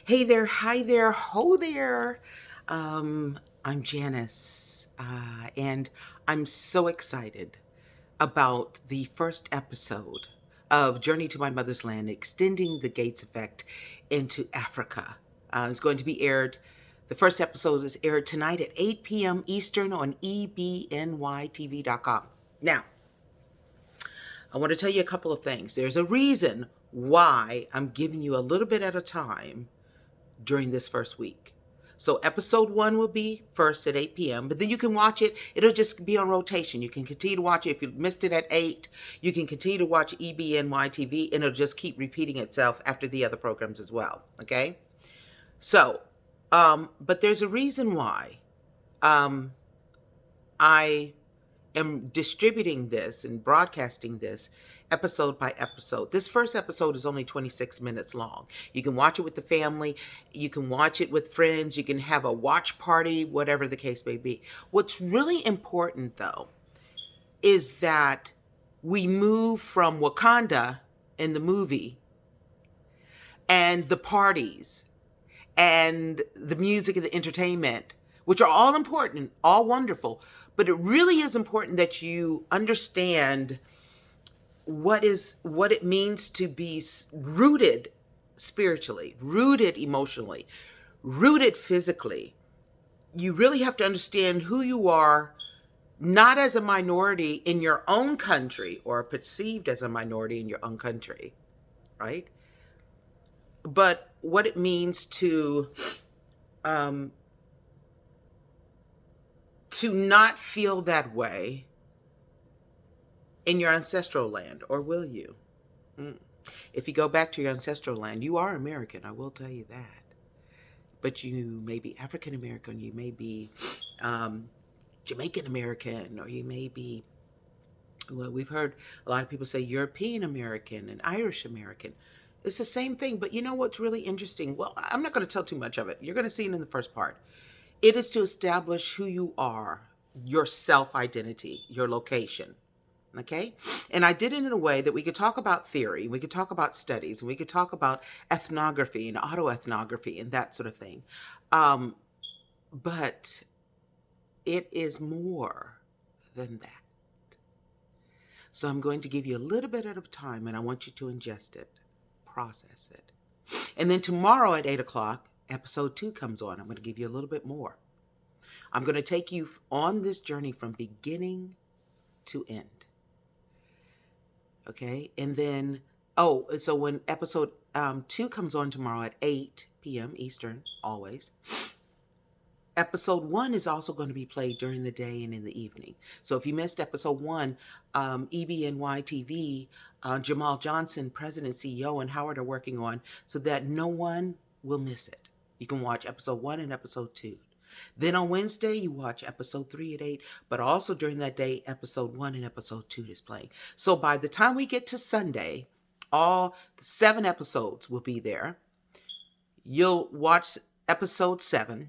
Hey there, hi there, ho there. I'm Janice, and I'm so excited about the first episode of Journey to My Mother's Land, extending the Gates Effect into Africa. It's going to be aired. The first episode is aired tonight at 8 p.m. Eastern on ebnytv.com. Now, I want to tell you a couple of things. There's a reason why I'm giving you a little bit at a time during this first week. So episode 1 will be first at 8 p.m., but then you can watch it. It'll just be on rotation. You can continue to watch it. If you missed it at 8, you can continue to watch EBNY TV, and it'll just keep repeating itself after the other programs as well. Okay? So, but there's a reason why I am distributing this and broadcasting this episode by episode. This first episode is only 26 minutes long. You can watch it with the family, you can watch it with friends, you can have a watch party, whatever the case may be. What's really important, though, is that we move from Wakanda in the movie and the parties and the music and the entertainment, which are all important, all wonderful, but it really is important that you understand what it means to be rooted spiritually, rooted emotionally, rooted physically. You really have to understand who you are, not as a minority in your own country or perceived as a minority in your own country, right? But what it means um, to not feel that way in your ancestral land, or will you? If you go back to your ancestral land, you are American, I will tell you that. But you may be African American, you may be Jamaican American, or you may be, well, we've heard a lot of people say European American and Irish American. It's the same thing, but you know what's really interesting? Well, I'm not going to tell too much of it. You're going to see it in the first part. It is to establish who you are, your self identity, your location. Okay? And I did it in a way that we could talk about theory, we could talk about studies, and we could talk about ethnography and autoethnography and that sort of thing. Um, but it is more than that. So I'm going to give you a little bit of time, and I want you to ingest it, process it. And then tomorrow at 8 o'clock, episode 2 comes on. I'm going to give you a little bit more. I'm going to take you on this journey from beginning to end. Okay, and then, so when episode 2 comes on tomorrow at 8 p.m. Eastern, always, episode 1 is also going to be played during the day and in the evening. So if you missed episode 1, EBNY TV, Jamal Johnson, President, CEO, and Howard are working on so that no one will miss it. You can watch episode 1 and episode 2. Then on Wednesday, you watch episode 3 at 8, but also during that day, episode 1 and episode 2 is playing. So by the time we get to Sunday, all 7 episodes will be there. You'll watch episode 7,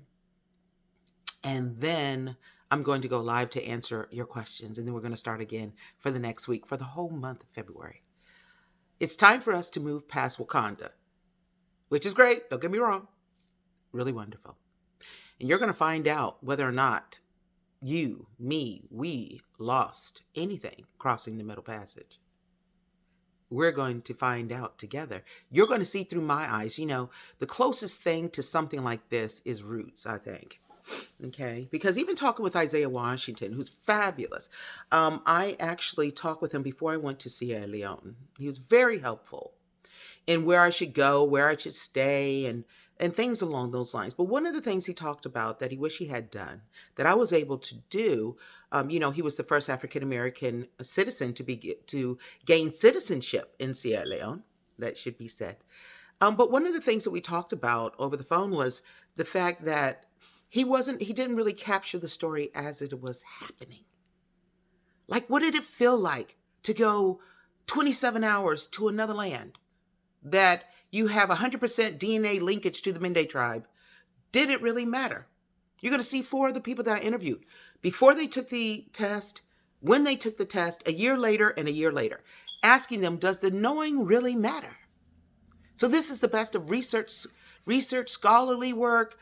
and then I'm going to go live to answer your questions, and then we're going to start again for the next week, for the whole month of February. It's time for us to move past Wakanda, which is great, don't get me wrong, really wonderful. And you're going to find out whether or not you, me, we lost anything crossing the Middle Passage. We're going to find out together. You're going to see through my eyes. You know, the closest thing to something like this is Roots, I think. Okay, because even talking with Isaiah Washington, who's fabulous, I actually talked with him before I went to Sierra Leone. He was very helpful in where I should go, where I should stay, and things along those lines. But one of the things he talked about that he wished he had done, that I was able to do, he was the first African American citizen to gain citizenship in Sierra Leone. That should be said. But one of the things that we talked about over the phone was the fact that he didn't really capture the story as it was happening. Like, what did it feel like to go 27 hours to another land that you have 100% DNA linkage to the Mende tribe? Did it really matter? You're going to see 4 of the people that I interviewed before they took the test, when they took the test, a year later and a year later, asking them, does the knowing really matter? So this is the best of research, scholarly work,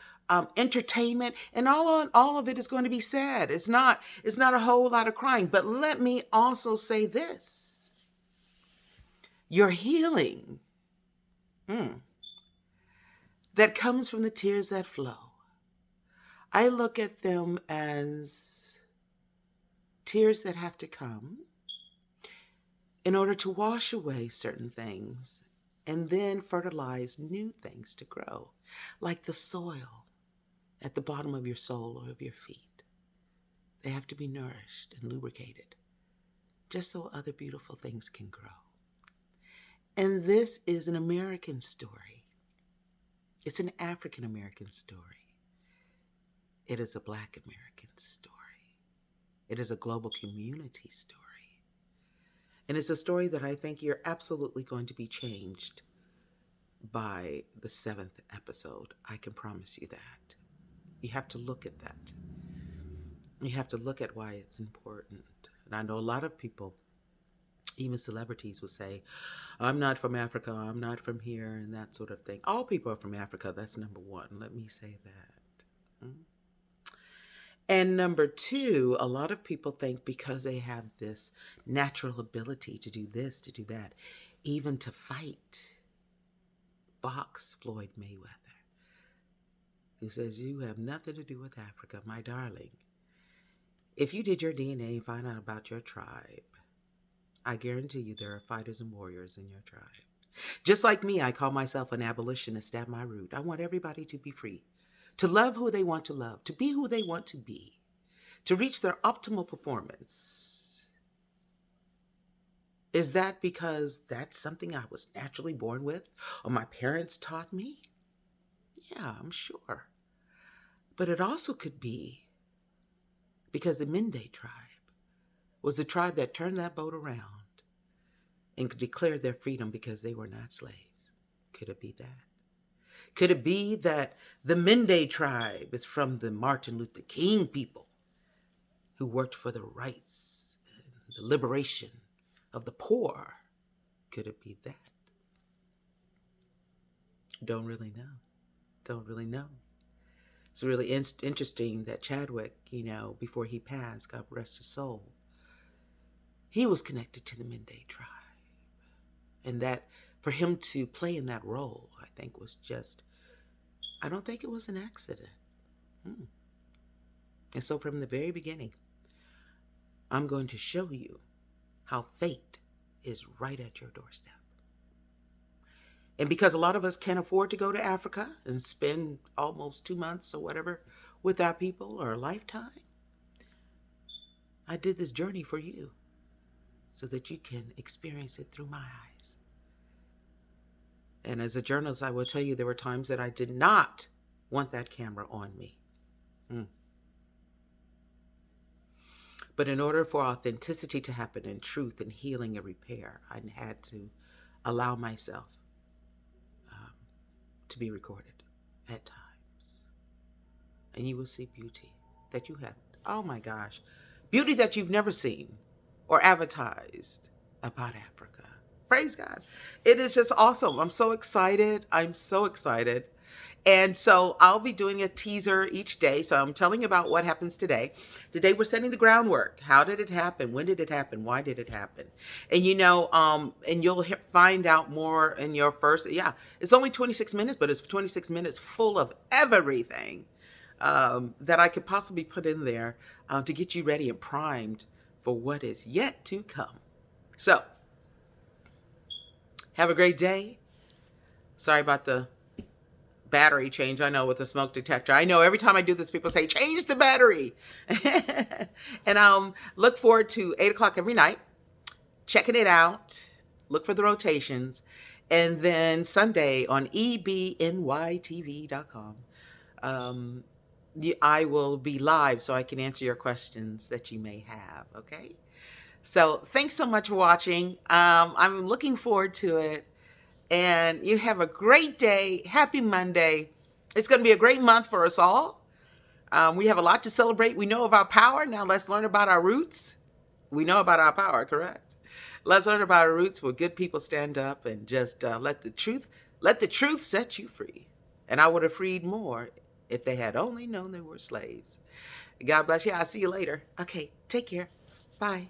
entertainment, and all of it is going to be sad. It's not a whole lot of crying. But let me also say this: your healing that comes from the tears that flow. I look at them as tears that have to come in order to wash away certain things and then fertilize new things to grow, like the soil at the bottom of your soul or of your feet. They have to be nourished and lubricated just so other beautiful things can grow. And this is an American story. It's an African American story. It is a Black American story. It is a global community story. And it's a story that I think you're absolutely going to be changed by the 7th episode. I can promise you that. You have to look at that. You have to look at why it's important. And I know a lot of people, even celebrities, will say, I'm not from Africa, I'm not from here, and that sort of thing. All people are from Africa. That's number one. Let me say that. And number two, a lot of people think because they have this natural ability to do this, to do that, even to fight, box Floyd Mayweather, who says, you have nothing to do with Africa, my darling. If you did your DNA and find out about your tribe, I guarantee you there are fighters and warriors in your tribe. Just like me, I call myself an abolitionist at my root. I want everybody to be free, to love who they want to love, to be who they want to be, to reach their optimal performance. Is that because that's something I was naturally born with or my parents taught me? Yeah, I'm sure. But it also could be because the Mende tribe was the tribe that turned that boat around and declared their freedom because they were not slaves. Could it be that? Could it be that the Mende tribe is from the Martin Luther King people who worked for the rights and the liberation of the poor? Could it be that? Don't really know. Don't really know. It's really interesting that Chadwick, before he passed, God rest his soul, he was connected to the Mende tribe. And that for him to play in that role, I think was just, I don't think it was an accident. And so from the very beginning, I'm going to show you how fate is right at your doorstep. And because a lot of us can't afford to go to Africa and spend almost 2 months or whatever with our people or a lifetime, I did this journey for you so that you can experience it through my eyes. And as a journalist, I will tell you there were times that I did not want that camera on me. But in order for authenticity to happen and truth and healing and repair, I had to allow myself to be recorded at times. And you will see beauty that you haven't. Oh my gosh. Beauty that you've never seen or advertised about Africa. Praise God. It is just awesome. I'm so excited. And so I'll be doing a teaser each day. So I'm telling you about what happens today. Today we're setting the groundwork. How did it happen? When did it happen? Why did it happen? And and you'll find out more in your first, it's only 26 minutes, but it's 26 minutes full of everything that I could possibly put in there to get you ready and primed for what is yet to come. So have a great day. Sorry about the battery change. I know, with the smoke detector. I know every time I do this, people say, change the battery. And look forward to 8 o'clock every night, checking it out. Look for the rotations. And then Sunday on ebnytv.com, I will be live so I can answer your questions that you may have. Okay. So thanks so much for watching. I'm looking forward to it. And you have a great day. Happy Monday. It's going to be a great month for us all. We have a lot to celebrate. We know of our power. Now let's learn about our roots. We know about our power, correct? Let's learn about our roots where good people stand up and just let the truth Let the truth set you free. And I would have freed more if they had only known they were slaves. God bless you. I'll see you later. Okay, take care. Bye.